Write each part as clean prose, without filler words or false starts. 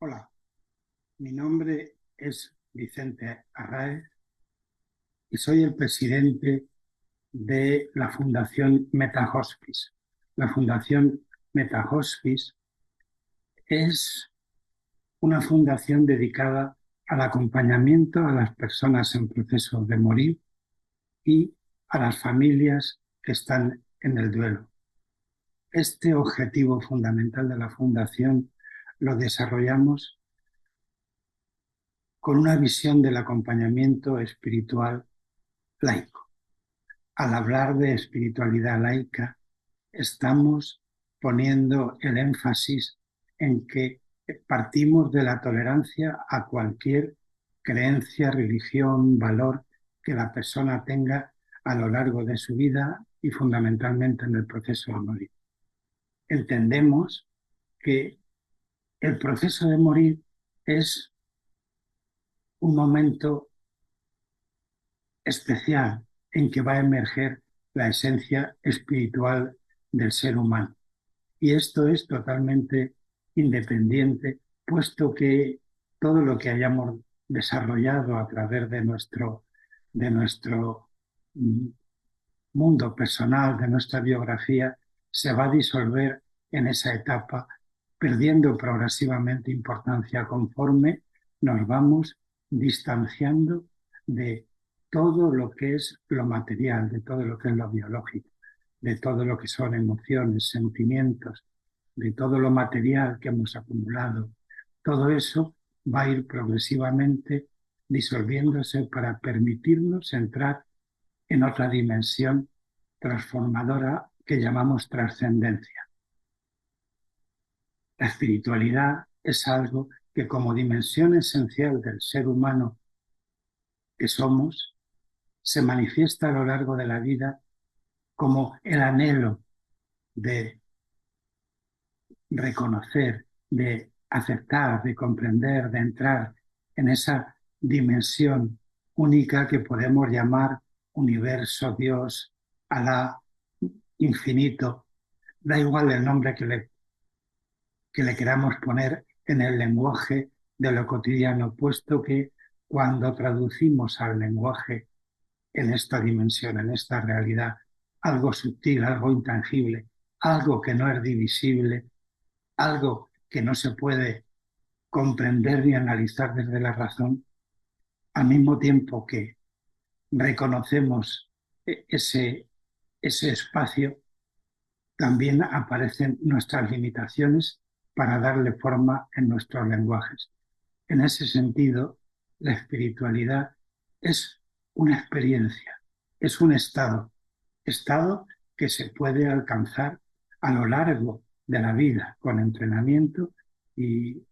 Hola, mi nombre es Vicente Arráez y soy el presidente de la Fundación MetaHospice. La Fundación MetaHospice es una fundación dedicada al acompañamiento a las personas en proceso de morir y a las familias que están en el duelo. Este objetivo fundamental de la Fundación lo desarrollamos con una visión del acompañamiento espiritual laico. Al hablar de espiritualidad laica, estamos poniendo el énfasis en que partimos de la tolerancia a cualquier creencia, religión, valor que la persona tenga a lo largo de su vida y fundamentalmente en el proceso de morir. Entendemos que el proceso de morir es un momento especial en que va a emerger la esencia espiritual del ser humano. Y esto es totalmente independiente, puesto que todo lo que hayamos desarrollado a través de nuestro mm, mundo personal, de nuestra biografía, se va a disolver en esa etapa, perdiendo progresivamente importancia conforme nos vamos distanciando de todo lo que es lo material, de todo lo que es lo biológico, de todo lo que son emociones, sentimientos, de todo lo material que hemos acumulado. Todo eso va a ir progresivamente disolviéndose para permitirnos entrar en otra dimensión transformadora que llamamos trascendencia. La espiritualidad es algo que como dimensión esencial del ser humano que somos, se manifiesta a lo largo de la vida como el anhelo de reconocer, de aceptar, de comprender, de entrar en esa dimensión única que podemos llamar universo, Dios, Alá, infinito. Da igual el nombre que le queramos poner en el lenguaje de lo cotidiano, puesto que cuando traducimos al lenguaje en esta dimensión, en esta realidad, algo sutil, algo intangible, algo que no es divisible, algo que no se puede comprender ni analizar desde la razón, al mismo tiempo que reconocemos ese espacio, también aparecen nuestras limitaciones para darle forma en nuestros lenguajes. En ese sentido, la espiritualidad es una experiencia, es un estado que se puede alcanzar a lo largo de la vida con entrenamiento, y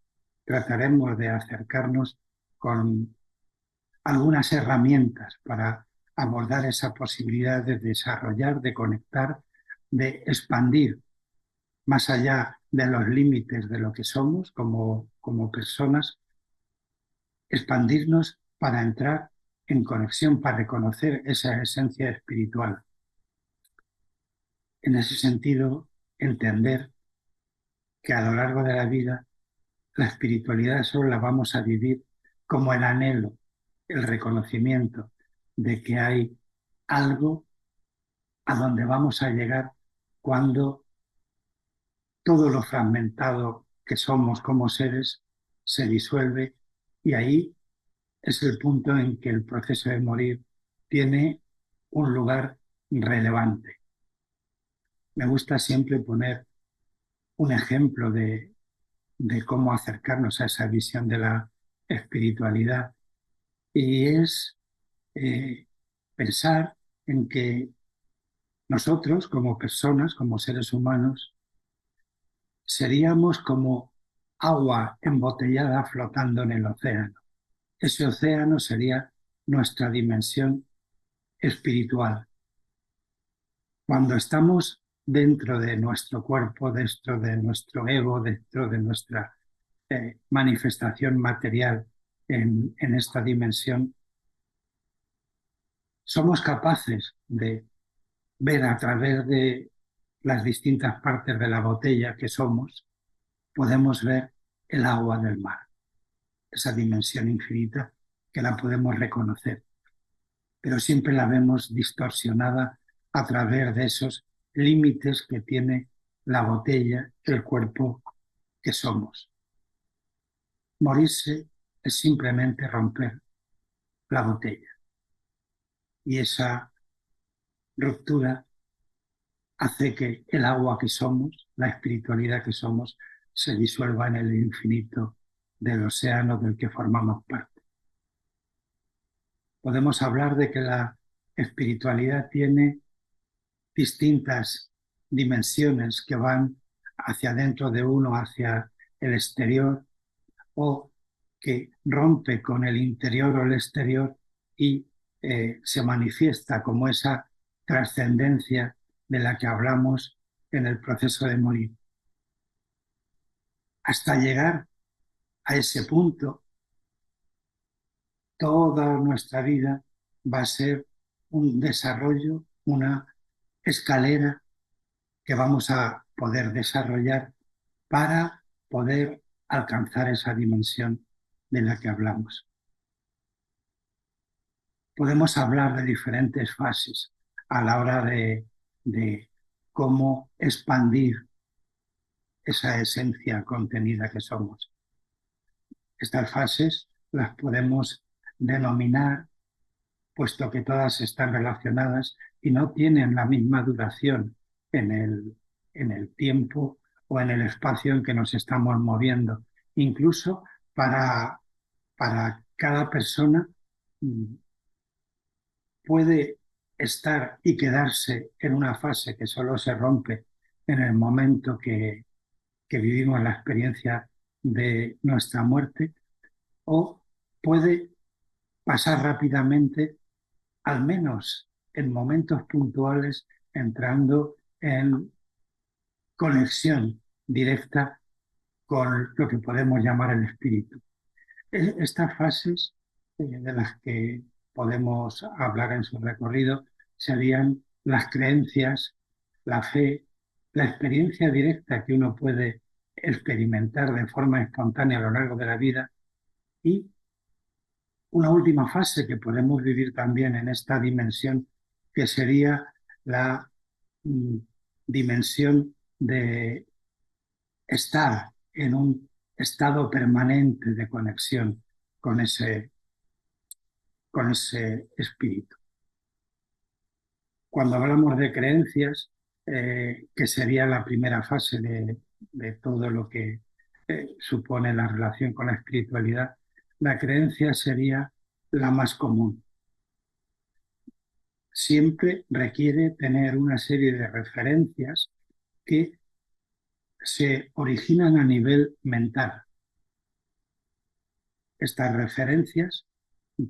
trataremos de acercarnos con algunas herramientas para abordar esa posibilidad de desarrollar, de conectar, de expandir más allá de los límites de lo que somos como personas, expandirnos para entrar en conexión, para reconocer esa esencia espiritual. En ese sentido, entender que a lo largo de la vida la espiritualidad solo la vamos a vivir como el anhelo, el reconocimiento de que hay algo a donde vamos a llegar cuando todo lo fragmentado que somos como seres se disuelve, y ahí es el punto en que el proceso de morir tiene un lugar relevante. Me gusta siempre poner un ejemplo de cómo acercarnos a esa visión de la espiritualidad, y es eh, pensar en que nosotros como personas, como seres humanos, seríamos como agua embotellada flotando en el océano. Ese océano sería nuestra dimensión espiritual. Cuando estamos dentro de nuestro cuerpo, dentro de nuestro ego, dentro de nuestra manifestación material en esta dimensión, somos capaces de ver a través de las distintas partes de la botella que somos, podemos ver el agua del mar, esa dimensión infinita que la podemos reconocer, pero siempre la vemos distorsionada a través de esos límites que tiene la botella, el cuerpo que somos. Morirse es simplemente romper la botella y esa ruptura hace que el agua que somos, la espiritualidad que somos, se disuelva en el infinito del océano del que formamos parte. Podemos hablar de que la espiritualidad tiene distintas dimensiones que van hacia dentro de uno, hacia el exterior, o que rompe con el interior o el exterior y se manifiesta como esa trascendencia de la que hablamos en el proceso de morir. Hasta llegar a ese punto, toda nuestra vida va a ser un desarrollo, una escalera que vamos a poder desarrollar para poder alcanzar esa dimensión de la que hablamos. Podemos hablar de diferentes fases a la hora de cómo expandir esa esencia contenida que somos. Estas fases las podemos denominar, puesto que todas están relacionadas y no tienen la misma duración en el tiempo o en el espacio en que nos estamos moviendo. Incluso para cada persona puede estar y quedarse en una fase que solo se rompe en el momento que vivimos la experiencia de nuestra muerte, o puede pasar rápidamente, al menos en momentos puntuales, entrando en conexión directa con lo que podemos llamar el espíritu. Estas fases de las que podemos hablar en su recorrido serían las creencias, la fe, la experiencia directa que uno puede experimentar de forma espontánea a lo largo de la vida, y una última fase que podemos vivir también en esta dimensión, que sería la mm, dimensión de estar en un estado permanente de conexión con ese espíritu. Cuando hablamos de creencias, que sería la primera fase de todo lo que supone la relación con la espiritualidad, la creencia sería la más común. Siempre requiere tener una serie de referencias que se originan a nivel mental. Estas referencias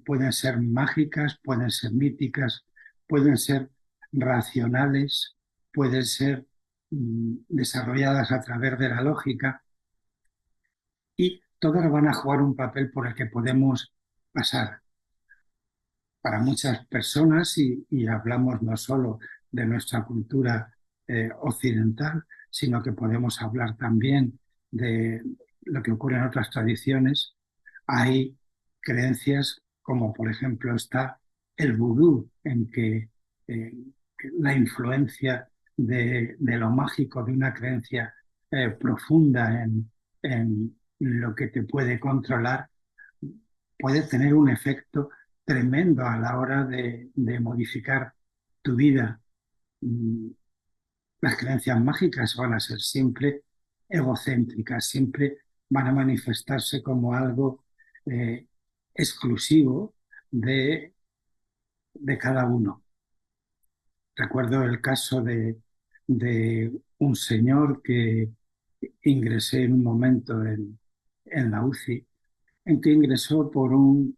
pueden ser mágicas, pueden ser míticas, pueden ser racionales, pueden ser desarrolladas a través de la lógica, y todas van a jugar un papel por el que podemos pasar. Para muchas personas, y hablamos no solo de nuestra cultura occidental, sino que podemos hablar también de lo que ocurre en otras tradiciones, hay creencias como por ejemplo está el vudú, en eh, que la influencia de lo mágico, de una creencia profunda en lo que te puede controlar, puede tener un efecto tremendo a la hora de modificar tu vida. Mm, Las creencias mágicas van a ser siempre egocéntricas, siempre van a manifestarse como algo eh, exclusivo de cada uno. Recuerdo el caso de un señor que ingresé en un momento en la UCI, en que ingresó por un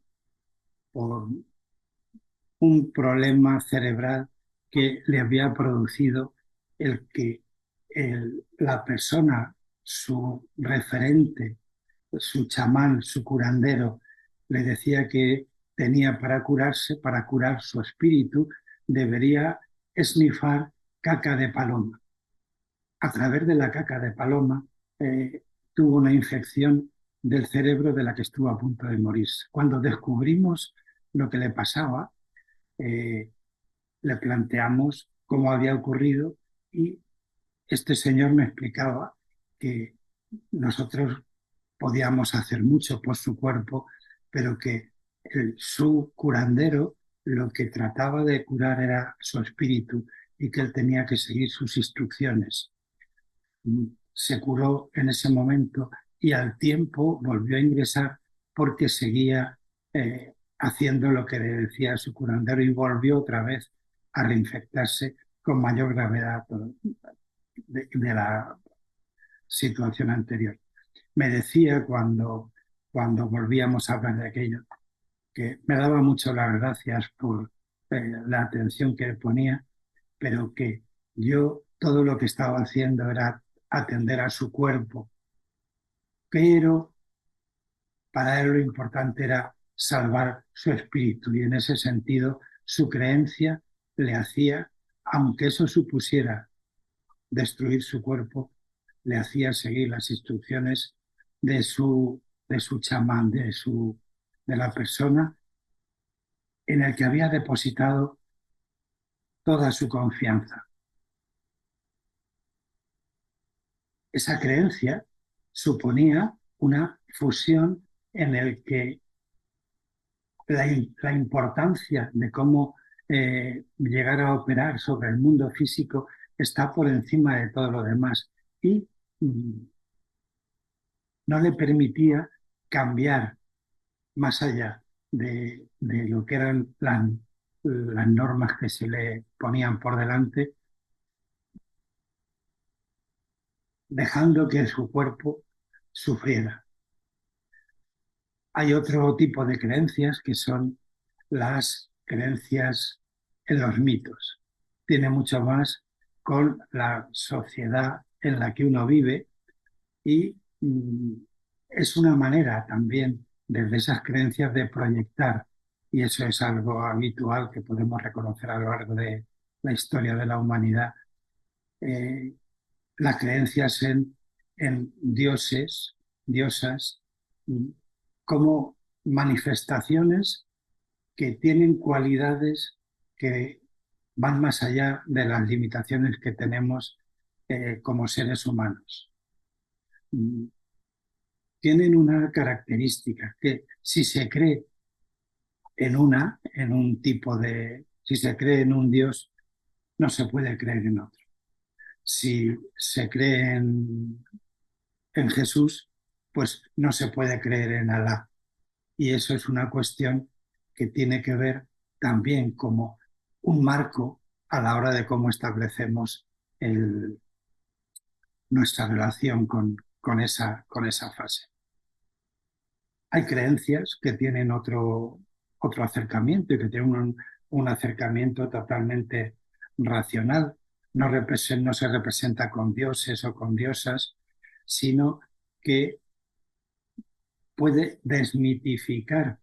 problema cerebral que le había producido el que la persona, su referente, su chamán, su curandero, le decía que tenía para curarse, para curar su espíritu, debería esnifar caca de paloma. A través de la caca de paloma tuvo una infección del cerebro de la que estuvo a punto de morirse. Cuando descubrimos lo que le pasaba, eh, le planteamos cómo había ocurrido y este señor me explicaba que nosotros podíamos hacer mucho por su cuerpo, pero que su curandero lo que trataba de curar era su espíritu y que él tenía que seguir sus instrucciones. Se curó en ese momento y al tiempo volvió a ingresar porque seguía haciendo lo que le decía su curandero y volvió otra vez a reinfectarse con mayor gravedad de la situación anterior. Me decía cuando volvíamos a hablar de aquello que me daba mucho las gracias por la atención que ponía, pero que yo todo lo que estaba haciendo era atender a su cuerpo, pero para él lo importante era salvar su espíritu y en ese sentido su creencia le hacía, aunque eso supusiera destruir su cuerpo, le hacía seguir las instrucciones de su chamán, de la persona en el que había depositado toda su confianza. Esa creencia suponía una fusión en el que la importancia de cómo llegar a operar sobre el mundo físico está por encima de todo lo demás y mm, no le permitía cambiar más allá de lo que eran las normas que se le ponían por delante, dejando que su cuerpo sufriera. Hay otro tipo de creencias que son las creencias en los mitos. Tiene mucho más con la sociedad en la que uno vive y es una manera también desde esas creencias de proyectar, y eso es algo habitual que podemos reconocer a lo largo de la historia de la humanidad, eh, las creencias en dioses, diosas, mm, como manifestaciones que tienen cualidades que van más allá de las limitaciones que tenemos como seres humanos. Mm, Tienen una característica que si se cree en un tipo de, si se cree en un Dios, no se puede creer en otro. Si se cree en Jesús, pues no se puede creer en Alá. Y eso es una cuestión que tiene que ver también como un marco a la hora de cómo establecemos nuestra relación con esa fase. Hay creencias que tienen otro acercamiento y que tienen un acercamiento totalmente racional. No se representa con dioses o con diosas, sino que puede desmitificar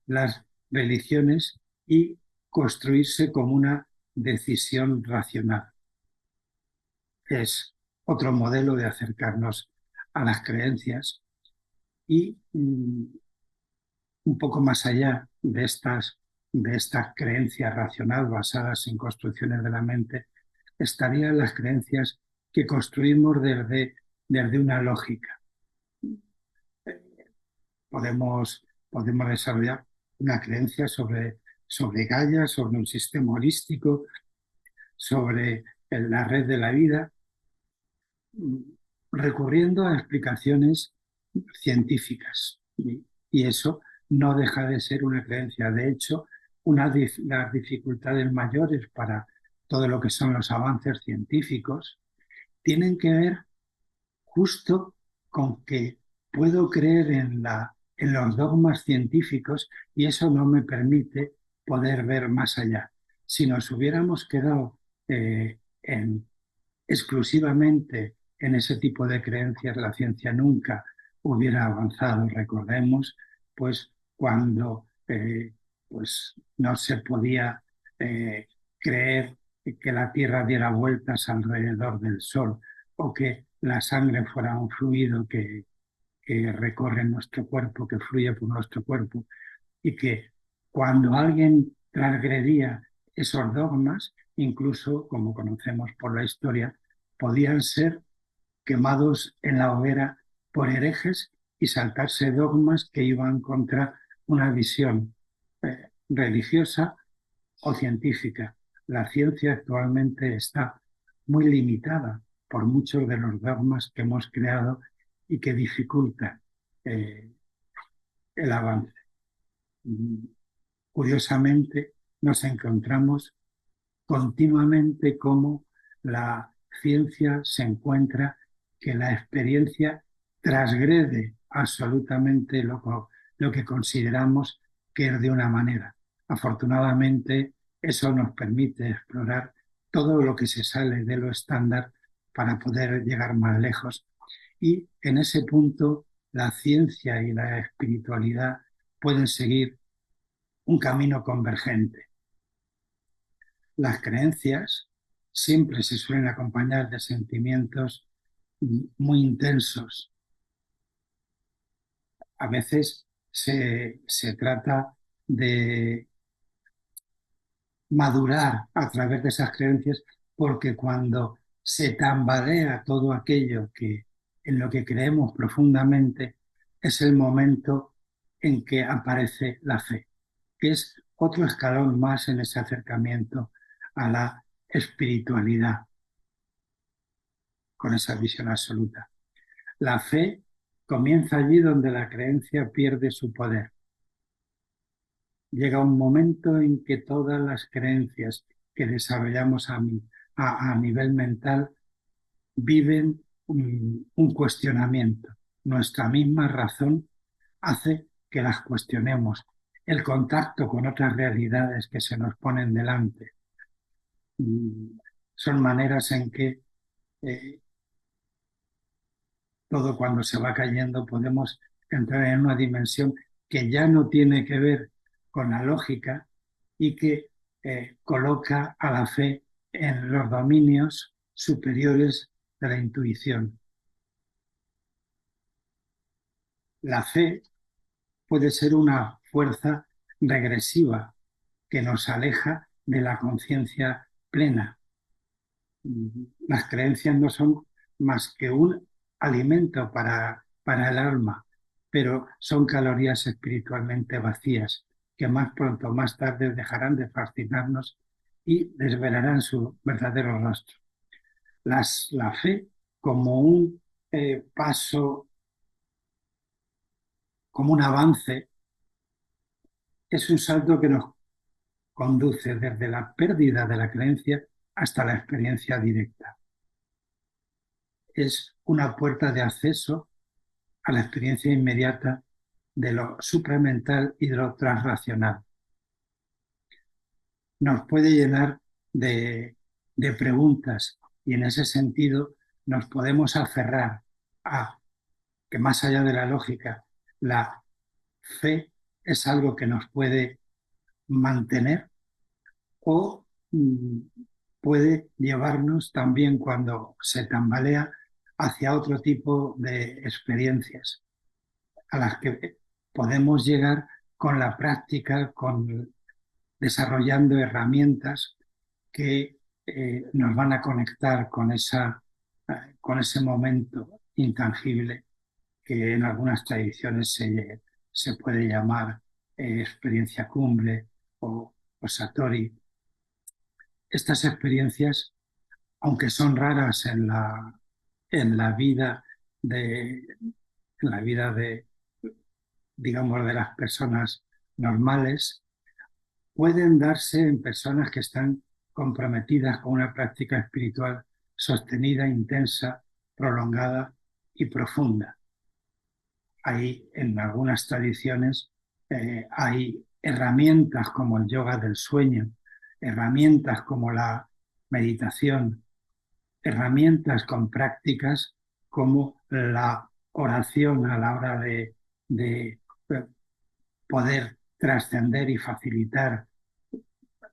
las religiones y construirse como una decisión racional. Es otro modelo de acercarnos a las creencias y un poco más allá de estas creencias racionales basadas en construcciones de la mente, estarían las creencias que construimos desde una lógica. Podemos desarrollar una creencia sobre Gaia, sobre un sistema holístico, sobre la red de la vida, recurriendo a explicaciones científicas. Y eso no deja de ser una creencia. De hecho, las dificultades mayores para todo lo que son los avances científicos tienen que ver justo con que puedo creer en los dogmas científicos y eso no me permite poder ver más allá. Si nos hubiéramos quedado exclusivamente en ese tipo de creencias, la ciencia nunca hubiera avanzado. Recordemos, pues, cuando pues, no se podía creer que la Tierra diera vueltas alrededor del Sol o que la sangre fuera un fluido que recorre nuestro cuerpo, que fluye por nuestro cuerpo, y que cuando alguien transgredía esos dogmas, incluso, como conocemos por la historia, podían ser quemados en la hoguera por herejes y saltarse dogmas que iban contra una visión religiosa o científica. La ciencia actualmente está muy limitada por muchos de los dogmas que hemos creado y que dificultan eh, el avance. Curiosamente, nos encontramos continuamente como la ciencia se encuentra que la experiencia transgrede absolutamente lo que consideramos que es de una manera. Afortunadamente, eso nos permite explorar todo lo que se sale de lo estándar para poder llegar más lejos. Y en ese punto, la ciencia y la espiritualidad pueden seguir un camino convergente. Las creencias siempre se suelen acompañar de sentimientos muy intensos. A veces se trata de madurar a través de esas creencias porque cuando se tambalea todo aquello en lo que creemos profundamente es el momento en que aparece la fe, que es otro escalón más en ese acercamiento a la espiritualidad con esa visión absoluta. La fe comienza allí donde la creencia pierde su poder. Llega un momento en que todas las creencias que desarrollamos a nivel mental viven un cuestionamiento. Nuestra misma razón hace que las cuestionemos. El contacto con otras realidades que se nos ponen delante son maneras en que eh, todo cuando se va cayendo podemos entrar en una dimensión que ya no tiene que ver con la lógica y que coloca a la fe en los dominios superiores de la intuición. La fe puede ser una fuerza regresiva que nos aleja de la conciencia plena. Las creencias no son más que un alimento para el alma, pero son calorías espiritualmente vacías que más pronto o más tarde dejarán de fascinarnos y desvelarán su verdadero rostro. La fe como un paso, como un avance, es un salto que nos conduce desde la pérdida de la creencia hasta la experiencia directa. Es una puerta de acceso a la experiencia inmediata de lo supramental y de lo transracional. Nos puede llenar de preguntas y en ese sentido nos podemos aferrar a que más allá de la lógica, la fe es algo que nos puede mantener o puede llevarnos también cuando se tambalea hacia otro tipo de experiencias a las que podemos llegar con la práctica, desarrollando herramientas que nos van a conectar con ese momento intangible que en algunas tradiciones se puede llamar experiencia cumbre o satori. Estas experiencias, aunque son raras en la vida de, en la vida de, digamos, de las personas normales, pueden darse en personas que están comprometidas con una práctica espiritual sostenida, intensa, prolongada y profunda. Hay en algunas tradiciones hay herramientas como el yoga del sueño, herramientas como la meditación, herramientas con prácticas como la oración a la hora de poder trascender y facilitar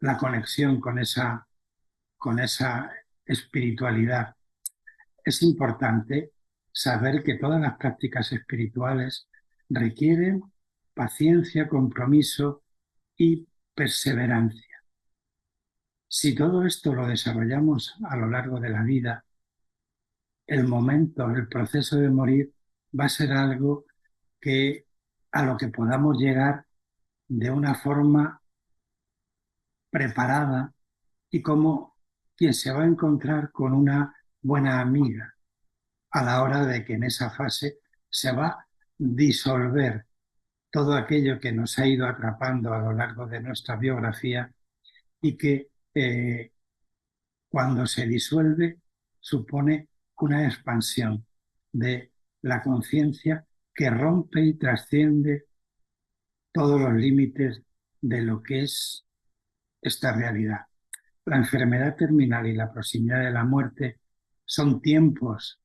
la conexión con esa espiritualidad. Es importante saber que todas las prácticas espirituales requieren paciencia, compromiso y perseverancia. Si todo esto lo desarrollamos a lo largo de la vida, el momento, el proceso de morir va a ser algo que a lo que podamos llegar de una forma preparada y como quien se va a encontrar con una buena amiga a la hora de que en esa fase se va a disolver todo aquello que nos ha ido atrapando a lo largo de nuestra biografía y que cuando se disuelve supone una expansión de la conciencia que rompe y trasciende todos los límites de lo que es esta realidad. La enfermedad terminal y la proximidad de la muerte son tiempos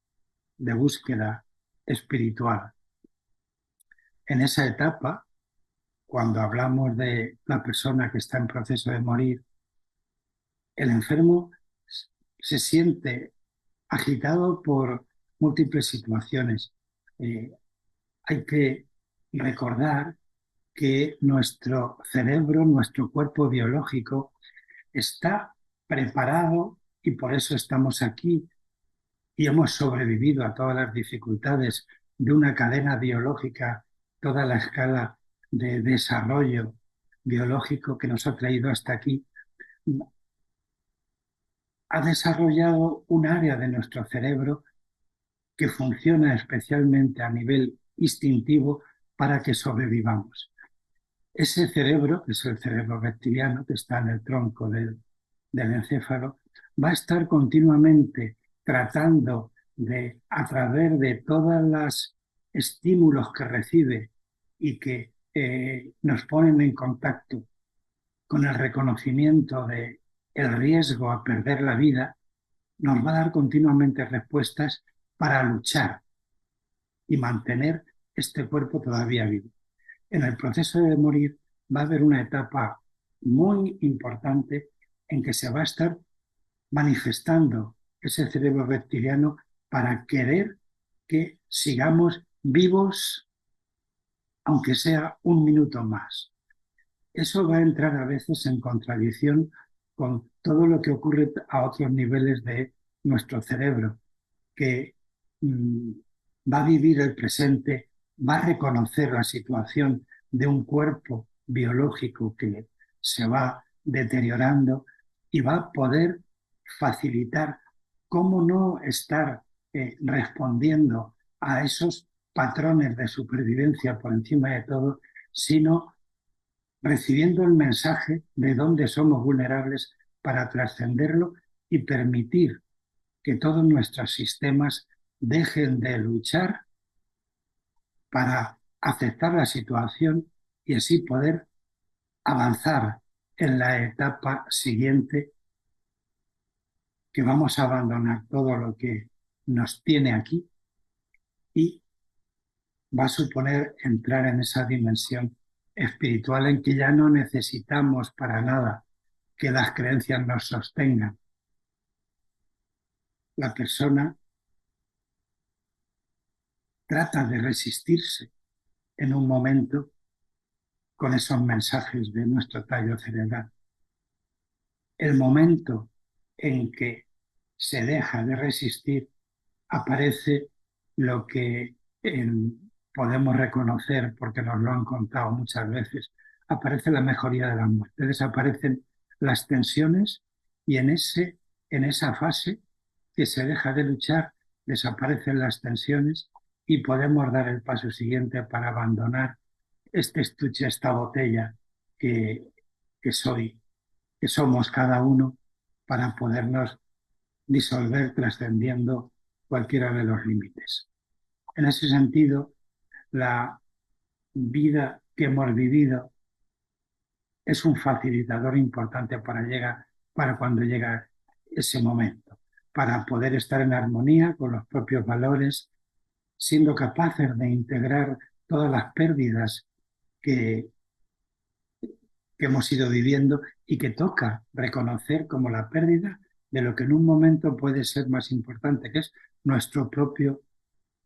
de búsqueda espiritual. En esa etapa, cuando hablamos de la persona que está en proceso de morir, el enfermo se siente agitado por múltiples situaciones. Eh, Hay que recordar que nuestro cerebro, nuestro cuerpo biológico, está preparado y por eso estamos aquí y hemos sobrevivido a todas las dificultades de una cadena biológica, toda la escala de desarrollo biológico que nos ha traído hasta aquí, ha desarrollado un área de nuestro cerebro que funciona especialmente a nivel instintivo para que sobrevivamos. Ese cerebro, que es el cerebro reptiliano, que está en el tronco del encéfalo, va a estar continuamente tratando de, a través de todos los estímulos que recibe y que nos ponen en contacto con el reconocimiento de el riesgo a perder la vida, nos va a dar continuamente respuestas para luchar y mantener este cuerpo todavía vivo. En el proceso de morir va a haber una etapa muy importante en que se va a estar manifestando ese cerebro reptiliano para querer que sigamos vivos, aunque sea un minuto más. Eso va a entrar a veces en contradicción con todo lo que ocurre a otros niveles de nuestro cerebro, que mm, va a vivir el presente, va a reconocer la situación de un cuerpo biológico que se va deteriorando y va a poder facilitar cómo no estar respondiendo a esos patrones de supervivencia por encima de todo, sino recibiendo el mensaje de dónde somos vulnerables para trascenderlo y permitir que todos nuestros sistemas dejen de luchar para aceptar la situación y así poder avanzar en la etapa siguiente, que vamos a abandonar todo lo que nos tiene aquí y va a suponer entrar en esa dimensión espiritual en que ya no necesitamos para nada que las creencias nos sostengan. La persona trata de resistirse en un momento con esos mensajes de nuestro tallo cerebral. El momento en que se deja de resistir, aparece lo que podemos reconocer, porque nos lo han contado muchas veces, aparece la mejoría de la muerte, desaparecen las tensiones y en esa fase que se deja de luchar, desaparecen las tensiones y podemos dar el paso siguiente para abandonar este estuche, esta botella que, que soy, que somos cada uno para podernos disolver trascendiendo cualquiera de los límites. En ese sentido, la vida que hemos vivido es un facilitador importante para cuando llega ese momento, para poder estar en armonía con los propios valores, siendo capaces de integrar todas las pérdidas que, que hemos ido viviendo y que toca reconocer como la pérdida de lo que en un momento puede ser más importante, que es nuestro propio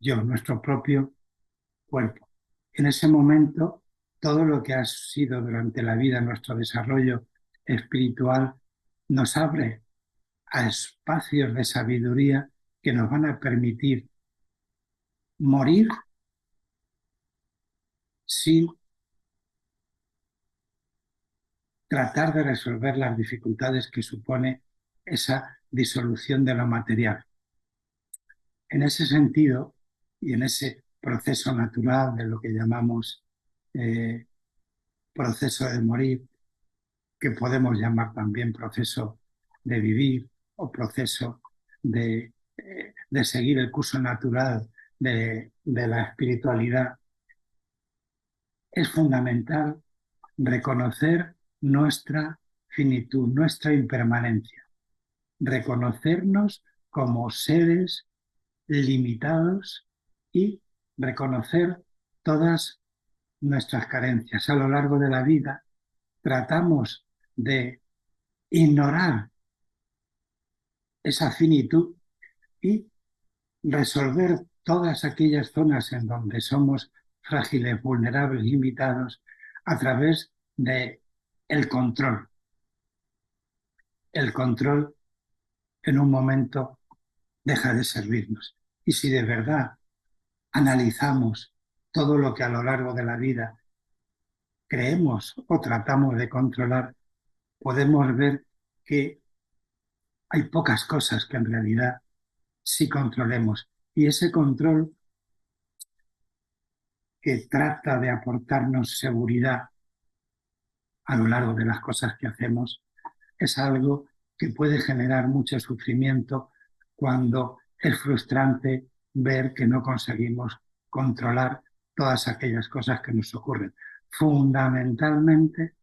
yo, nuestro propio cuerpo. En ese momento, todo lo que ha sido durante la vida nuestro desarrollo espiritual nos abre a espacios de sabiduría que nos van a permitir morir sin tratar de resolver las dificultades que supone esa disolución de lo material. En ese sentido, y en ese proceso natural de lo que llamamos eh, proceso de morir, que podemos llamar también proceso de vivir o proceso de seguir el curso natural de la espiritualidad, es fundamental reconocer nuestra finitud, nuestra impermanencia, reconocernos como seres limitados y reconocer todas nuestras carencias. A lo largo de la vida tratamos de ignorar esa finitud y resolver todas aquellas zonas en donde somos frágiles, vulnerables, limitados a través de el control. El control en un momento deja de servirnos. Y si de verdad analizamos todo lo que a lo largo de la vida creemos o tratamos de controlar, podemos ver que hay pocas cosas que en realidad sí controlemos. Y ese control que trata de aportarnos seguridad a lo largo de las cosas que hacemos es algo que puede generar mucho sufrimiento cuando es frustrante ver que no conseguimos controlar todas aquellas cosas que nos ocurren. Fundamentalmente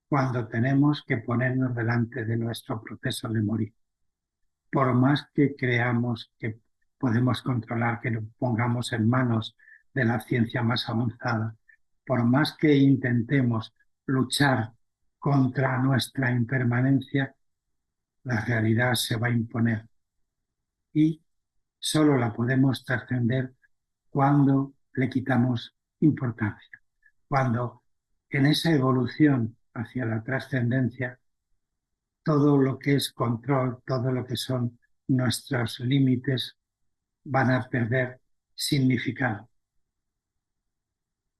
cuando tenemos que ponernos delante de nuestro proceso de morir. Por más que creamos que podemos controlar, que lo pongamos en manos de la ciencia más avanzada, por más que intentemos luchar contra nuestra impermanencia, la realidad se va a imponer y solo la podemos trascender cuando le quitamos importancia, cuando en esa evolución hacia la trascendencia todo lo que es control, todo lo que son nuestros límites van a perder significado.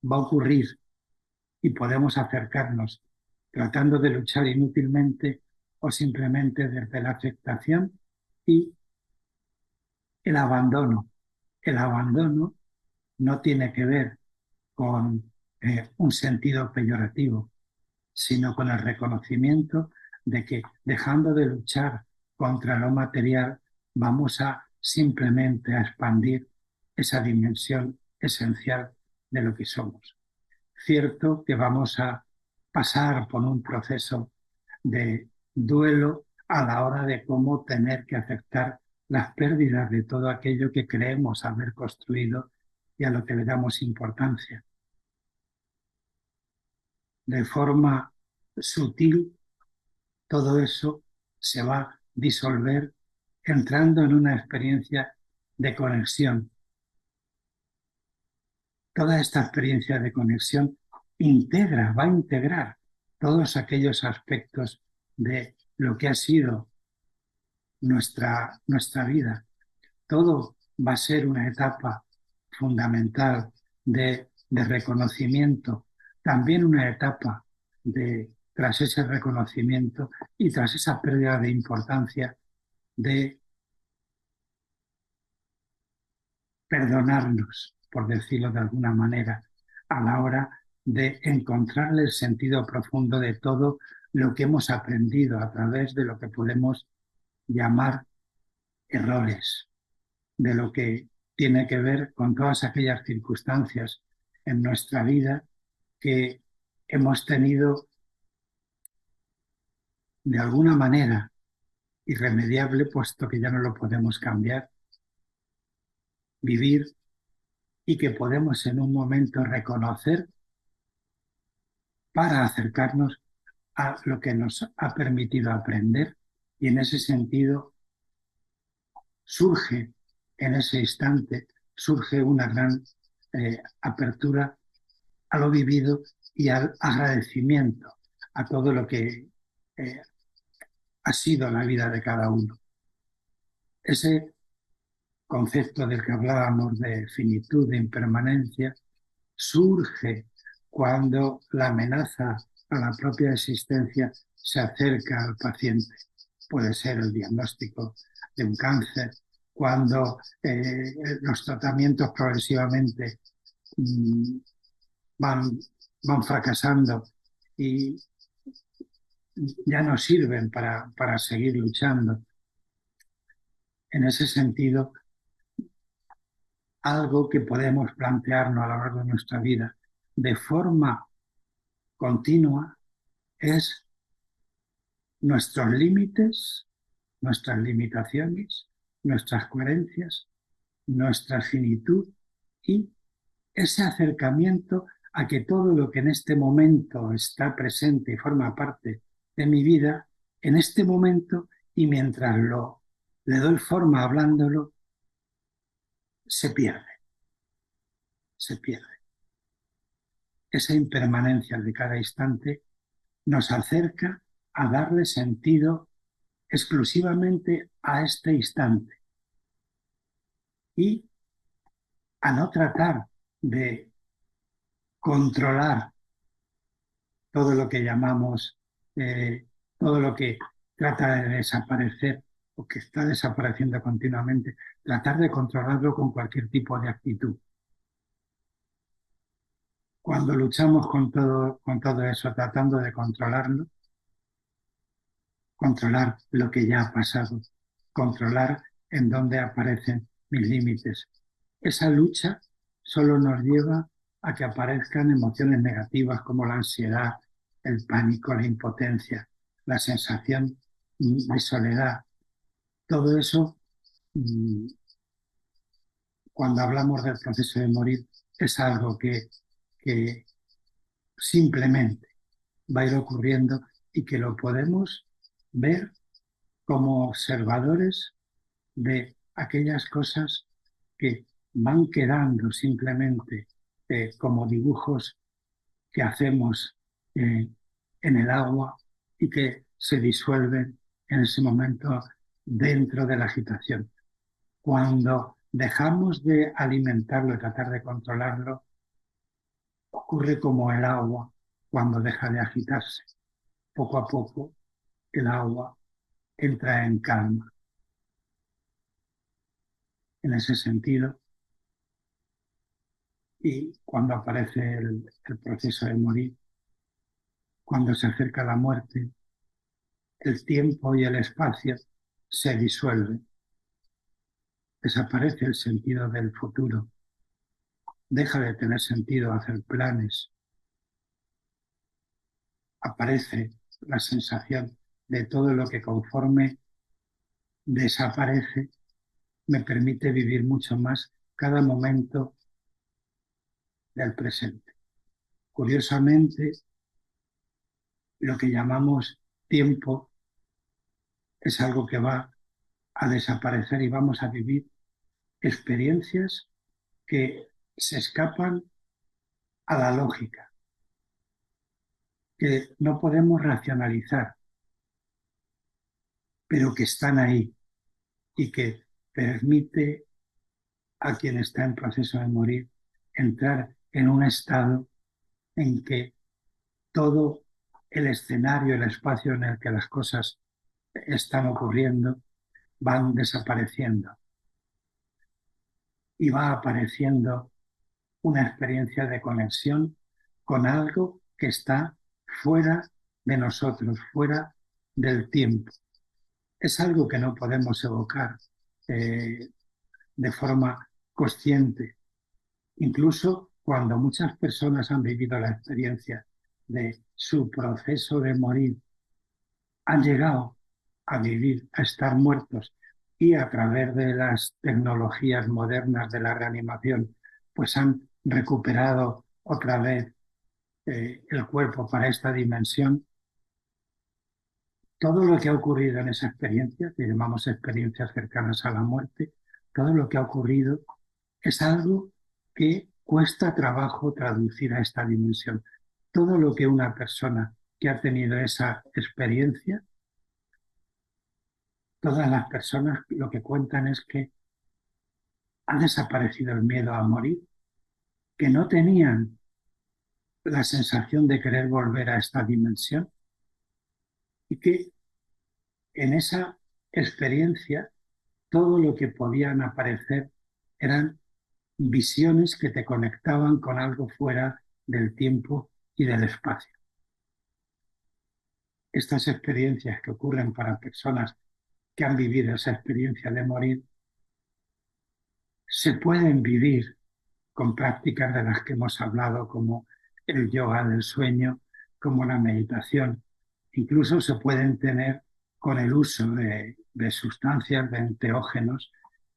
Va a ocurrir y podemos acercarnos tratando de luchar inútilmente o simplemente desde la aceptación y el abandono. El abandono no tiene que ver con un sentido peyorativo, sino con el reconocimiento de que dejando de luchar contra lo material, vamos a simplemente a expandir esa dimensión esencial de lo que somos. Cierto que vamos a pasar por un proceso de duelo a la hora de cómo tener que aceptar las pérdidas de todo aquello que creemos haber construido y a lo que le damos importancia. De forma sutil, todo eso se va a disolver entrando en una experiencia de conexión. Toda esta experiencia de conexión va a integrar todos aquellos aspectos de lo que ha sido nuestra vida. Todo va a ser una etapa fundamental de reconocimiento, también una etapa tras ese reconocimiento y tras esa pérdida de importancia, de perdonarnos, por decirlo de alguna manera, a la hora de encontrarle el sentido profundo de todo lo que hemos aprendido a través de lo que podemos llamar errores, de lo que tiene que ver con todas aquellas circunstancias en nuestra vida que hemos tenido de alguna manera irremediable, puesto que ya no lo podemos cambiar, vivir y que podemos en un momento reconocer para acercarnos a lo que nos ha permitido aprender y en ese sentido surge en ese instante surge una gran apertura a lo vivido y al agradecimiento a todo lo que eh, ha sido la vida de cada uno. Ese concepto del que hablábamos de finitud, de impermanencia, surge cuando la amenaza a la propia existencia se acerca al paciente. Puede ser el diagnóstico de un cáncer, cuando los tratamientos progresivamente mm, van, van fracasando y ya no sirven para seguir luchando. En ese sentido, algo que podemos plantearnos a lo largo de nuestra vida de forma continua es nuestros límites, nuestras limitaciones, nuestras coherencias, nuestra finitud y ese acercamiento a que todo lo que en este momento está presente y forma parte de mi vida, en este momento y mientras le doy forma hablándolo, se pierde, se pierde. Esa impermanencia de cada instante nos acerca a darle sentido exclusivamente a este instante y a no tratar de controlar todo lo que llamamos, todo lo que trata de desaparecer o que está desapareciendo continuamente, tratar de controlarlo con cualquier tipo de actitud. Cuando luchamos con todo eso, tratando de controlarlo, controlar lo que ya ha pasado, controlar en dónde aparecen mis límites. Esa lucha solo nos lleva a que aparezcan emociones negativas como la ansiedad, el pánico, la impotencia, la sensación de soledad. Todo eso, cuando hablamos del proceso de morir, es algo que simplemente va a ir ocurriendo y que lo podemos ver como observadores de aquellas cosas que van quedando simplemente como dibujos que hacemos en el agua y que se disuelven en ese momento dentro de la agitación. Cuando dejamos de alimentarlo y tratar de controlarlo, ocurre como el agua cuando deja de agitarse. Poco a poco el agua entra en calma. En ese sentido, y cuando aparece el proceso de morir, cuando se acerca la muerte, el tiempo y el espacio se disuelven, desaparece el sentido del futuro, deja de tener sentido hacer planes, aparece la sensación de todo lo que conforme desaparece me permite vivir mucho más cada momento del presente. Curiosamente, lo que llamamos tiempo es algo que va a desaparecer y vamos a vivir experiencias que se escapan a la lógica, que no podemos racionalizar, pero que están ahí y que permite a quien está en proceso de morir entrar en un estado en que todo el escenario, el espacio en el que las cosas están ocurriendo, van desapareciendo y va apareciendo una experiencia de conexión con algo que está fuera de nosotros, fuera del tiempo. Es algo que no podemos evocar eh, de forma consciente. Incluso cuando muchas personas han vivido la experiencia de su proceso de morir, han llegado a vivir, a estar muertos y a través de las tecnologías modernas de la reanimación, pues han recuperado otra vez el cuerpo para esta dimensión. Todo lo que ha ocurrido en esa experiencia, que llamamos experiencias cercanas a la muerte, todo lo que ha ocurrido es algo que cuesta trabajo traducir a esta dimensión. Todo lo que una persona que ha tenido esa experiencia, todas las personas lo que cuentan es que ha desaparecido el miedo a morir, que no tenían la sensación de querer volver a esta dimensión y que en esa experiencia todo lo que podían aparecer eran visiones que te conectaban con algo fuera del tiempo y del espacio. Estas experiencias que ocurren para personas que han vivido esa experiencia de morir se pueden vivir con prácticas de las que hemos hablado, como el yoga del sueño, como la meditación. Incluso se pueden tener con el uso de sustancias, de enteógenos,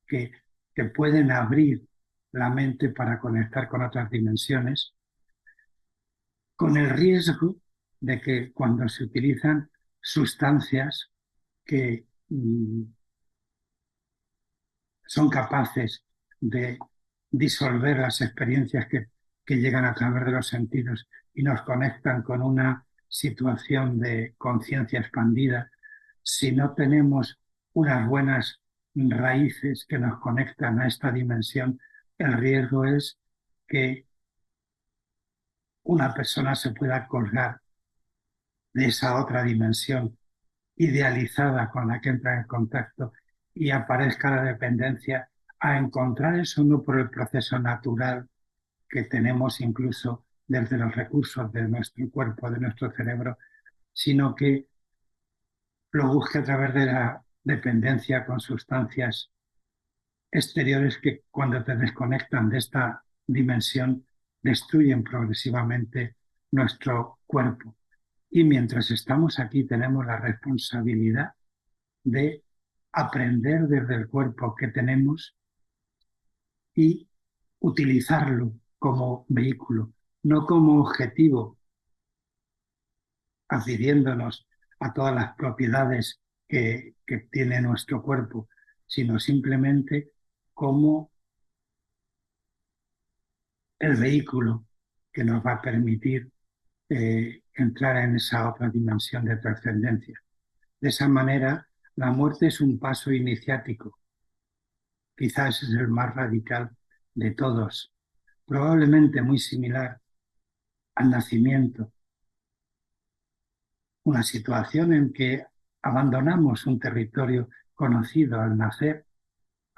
que, que pueden abrir la mente para conectar con otras dimensiones, con el riesgo de que cuando se utilizan sustancias que son capaces de disolver las experiencias que llegan a través de los sentidos y nos conectan con una situación de conciencia expandida, si no tenemos unas buenas raíces que nos conectan a esta dimensión, el riesgo es que una persona se pueda colgar de esa otra dimensión idealizada con la que entra en contacto y aparezca la dependencia a encontrar eso no por el proceso natural que tenemos incluso desde los recursos de nuestro cuerpo, de nuestro cerebro, sino que lo busque a través de la dependencia con sustancias exteriores que cuando te desconectan de esta dimensión destruyen progresivamente nuestro cuerpo. Y mientras estamos aquí tenemos la responsabilidad de aprender desde el cuerpo que tenemos y utilizarlo como vehículo, no como objetivo, adhiriéndonos a todas las propiedades que tiene nuestro cuerpo, sino simplemente como el vehículo que nos va a permitir entrar en esa otra dimensión de trascendencia. De esa manera, la muerte es un paso iniciático. Quizás es el más radical de todos, probablemente muy similar al nacimiento, una situación en que abandonamos un territorio conocido al nacer,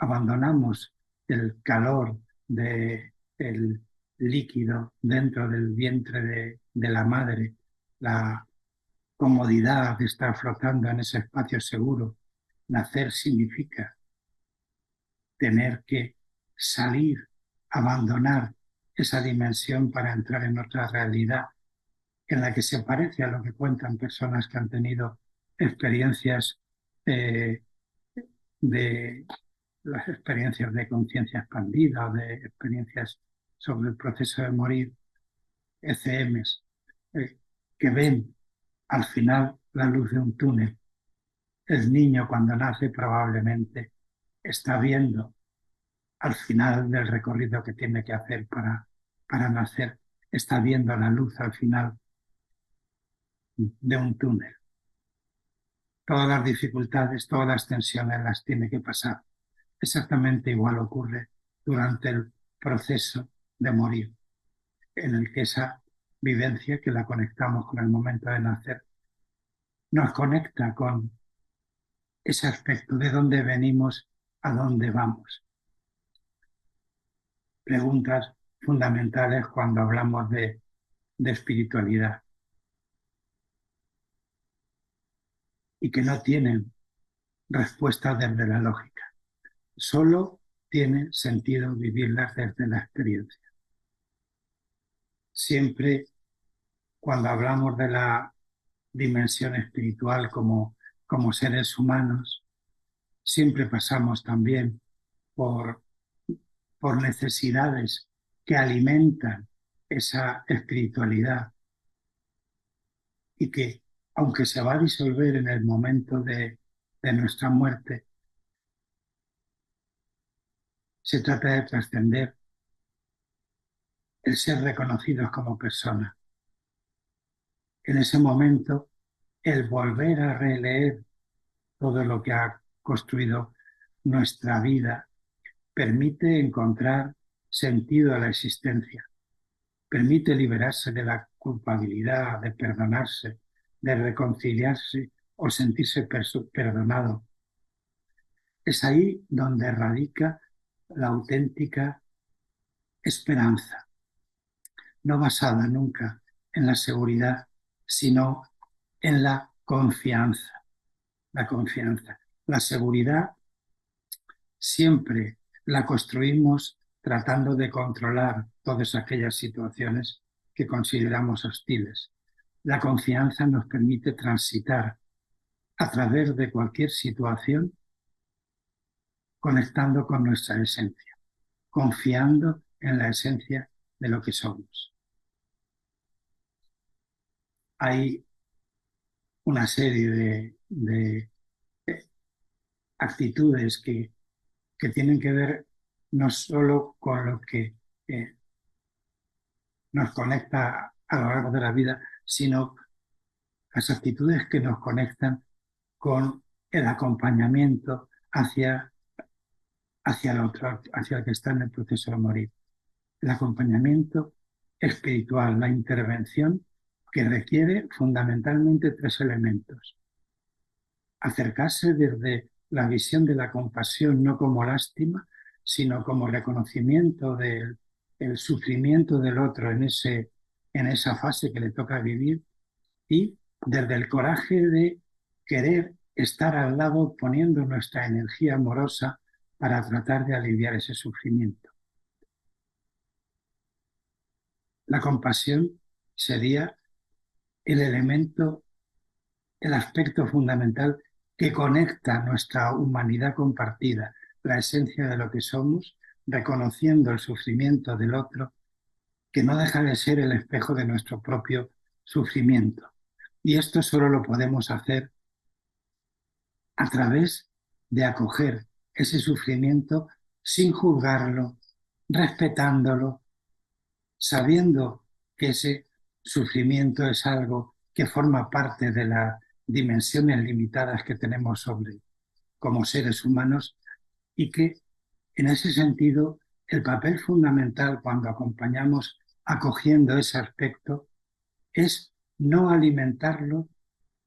abandonamos el calor del líquido dentro del vientre de la madre, la comodidad de estar flotando en ese espacio seguro. Nacer significa tener que salir, abandonar esa dimensión para entrar en otra realidad en la que se parece a lo que cuentan personas que han tenido experiencias eh, de las experiencias de conciencia expandida o de experiencias sobre el proceso de morir, ECMs, que ven al final la luz de un túnel. El niño cuando nace probablemente está viendo al final del recorrido que tiene que hacer para nacer, está viendo la luz al final de un túnel. Todas las dificultades, todas las tensiones las tiene que pasar. Exactamente igual ocurre durante el proceso de morir, en el que esa vivencia que la conectamos con el momento de nacer, nos conecta con ese aspecto de dónde venimos, a dónde vamos. Preguntas fundamentales cuando hablamos de espiritualidad y que no tienen respuesta desde la lógica. Solo tiene sentido vivirlas desde la experiencia. Siempre cuando hablamos de la dimensión espiritual como seres humanos, siempre pasamos también por, por necesidades que alimentan esa espiritualidad y que, aunque se va a disolver en el momento de nuestra muerte, Se trata de trascender el ser reconocidos como personas. En ese momento, el volver a releer todo lo que ha construido nuestra vida permite encontrar sentido a la existencia, permite liberarse de la culpabilidad, de perdonarse, de reconciliarse o sentirse perdonado. Es ahí donde radica la auténtica esperanza, no basada nunca en la seguridad, sino en la confianza. La confianza. La seguridad siempre la construimos tratando de controlar todas aquellas situaciones que consideramos hostiles. La confianza nos permite transitar a través de cualquier situación conectando con nuestra esencia, confiando en la esencia de lo que somos. Hay una serie de actitudes que tienen que ver no solo con lo que nos conecta a lo largo de la vida, sino las actitudes que nos conectan con el acompañamiento hacia el otro, hacia el que está en el proceso de morir. El acompañamiento espiritual, la intervención que requiere fundamentalmente tres elementos. Acercarse desde la visión de la compasión no como lástima, sino como reconocimiento del el sufrimiento del otro en esa fase que le toca vivir y desde el coraje de querer estar al lado poniendo nuestra energía amorosa para tratar de aliviar ese sufrimiento. La compasión sería el elemento, el aspecto fundamental que conecta nuestra humanidad compartida, la esencia de lo que somos, reconociendo el sufrimiento del otro, que no deja de ser el espejo de nuestro propio sufrimiento. Y esto solo lo podemos hacer a través de acoger ese sufrimiento sin juzgarlo, respetándolo, sabiendo que ese sufrimiento es algo que forma parte de las dimensiones limitadas que tenemos sobre como seres humanos y que en ese sentido el papel fundamental cuando acompañamos acogiendo ese aspecto es no alimentarlo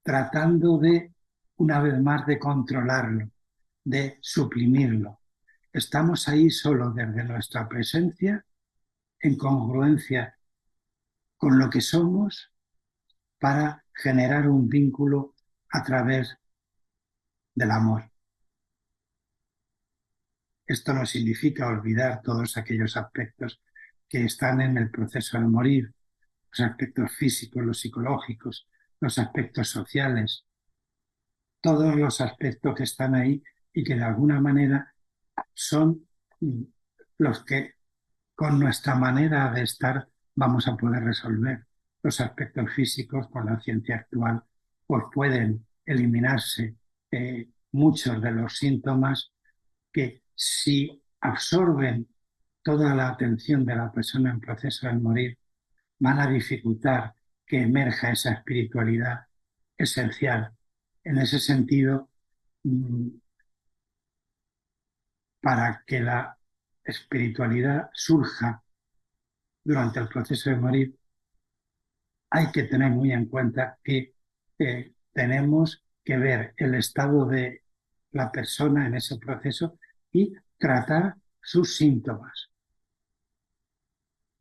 tratando de, una vez más, de controlarlo, de suprimirlo. Estamos ahí solo desde nuestra presencia, en congruencia con lo que somos, para generar un vínculo a través del amor. Esto no significa olvidar todos aquellos aspectos que están en el proceso de morir, los aspectos físicos, los psicológicos, los aspectos sociales, todos los aspectos que están ahí y que de alguna manera son los que con nuestra manera de estar vamos a poder resolver. Los aspectos físicos con la ciencia actual pues pueden eliminarse muchos de los síntomas que si absorben toda la atención de la persona en proceso de morir van a dificultar que emerja esa espiritualidad esencial. En ese sentido, para que la espiritualidad surja durante el proceso de morir, hay que tener muy en cuenta que tenemos que ver el estado de la persona en ese proceso y tratar sus síntomas.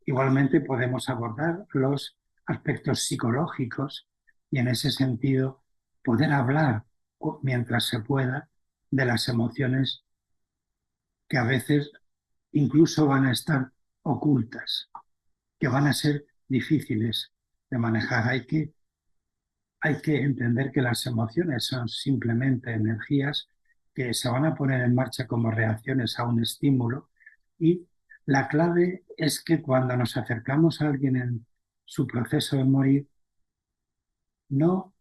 Igualmente podemos abordar los aspectos psicológicos y en ese sentido poder hablar mientras se pueda de las emociones que a veces incluso van a estar ocultas, que van a ser difíciles de manejar. Hay que entender que las emociones son simplemente energías que se van a poner en marcha como reacciones a un estímulo y la clave es que cuando nos acercamos a alguien en su proceso de morir, no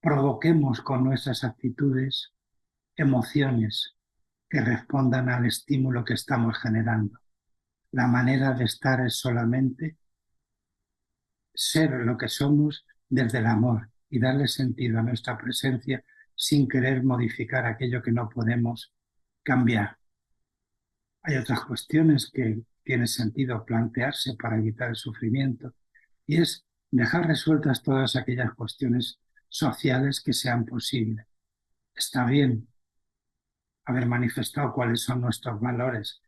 provoquemos con nuestras actitudes emociones, que respondan al estímulo que estamos generando. La manera de estar es solamente ser lo que somos desde el amor y darle sentido a nuestra presencia sin querer modificar aquello que no podemos cambiar. Hay otras cuestiones que tiene sentido plantearse para evitar el sufrimiento y es dejar resueltas todas aquellas cuestiones sociales que sean posibles. Está bien haber manifestado cuáles son nuestros valores,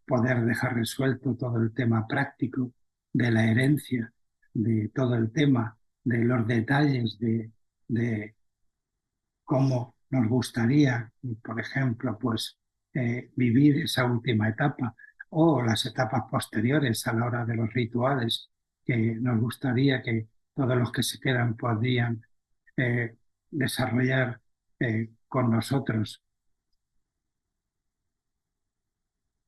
poder dejar resuelto todo el tema práctico de la herencia, de todo el tema de los detalles de cómo nos gustaría, por ejemplo, pues vivir esa última etapa o las etapas posteriores a la hora de los rituales que nos gustaría que todos los que se quedan podrían eh, desarrollar con nosotros.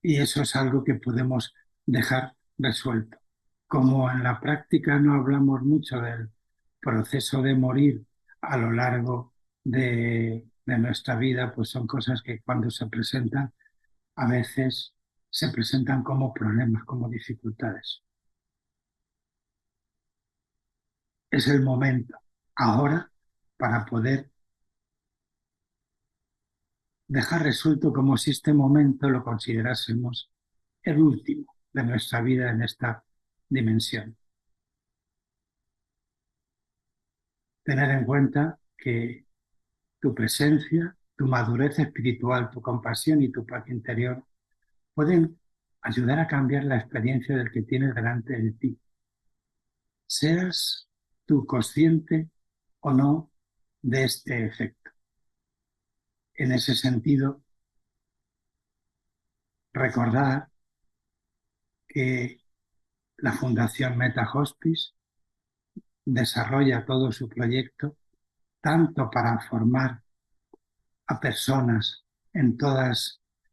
Y eso es algo que podemos dejar resuelto. Como en la práctica no hablamos mucho del proceso de morir a lo largo de nuestra vida, pues son cosas que cuando se presentan, a veces se presentan como problemas, como dificultades. Es el momento ahora para poder dejar resuelto como si este momento lo considerásemos el último de nuestra vida en esta dimensión. Tener en cuenta que tu presencia, tu madurez espiritual, tu compasión y tu paz interior pueden ayudar a cambiar la experiencia del que tienes delante de ti. Seas tú consciente o no de este efecto. En ese sentido, recordar que la Fundación Meta Hospice desarrolla todo su proyecto tanto para formar a personas en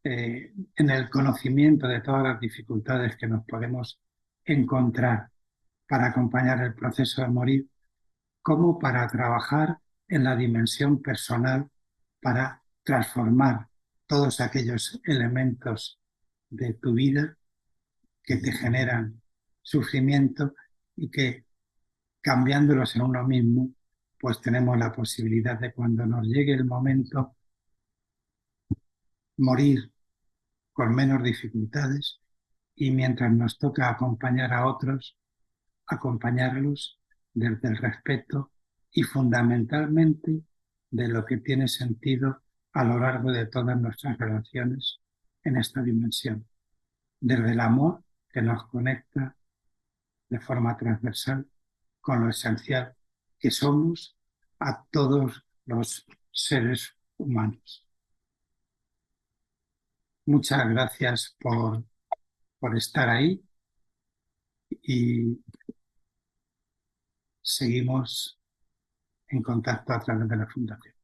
en el conocimiento de todas las dificultades que nos podemos encontrar para acompañar el proceso de morir, como para trabajar en la dimensión personal para transformar todos aquellos elementos de tu vida que te generan sufrimiento y que cambiándolos en uno mismo, pues tenemos la posibilidad de cuando nos llegue el momento morir con menos dificultades y mientras nos toca acompañar a otros, acompañarlos desde el respeto y fundamentalmente de lo que tiene sentido a lo largo de todas nuestras relaciones en esta dimensión, desde el amor que nos conecta de forma transversal con lo esencial que somos a todos los seres humanos. Muchas gracias por estar ahí y seguimos en contacto a través de la Fundación.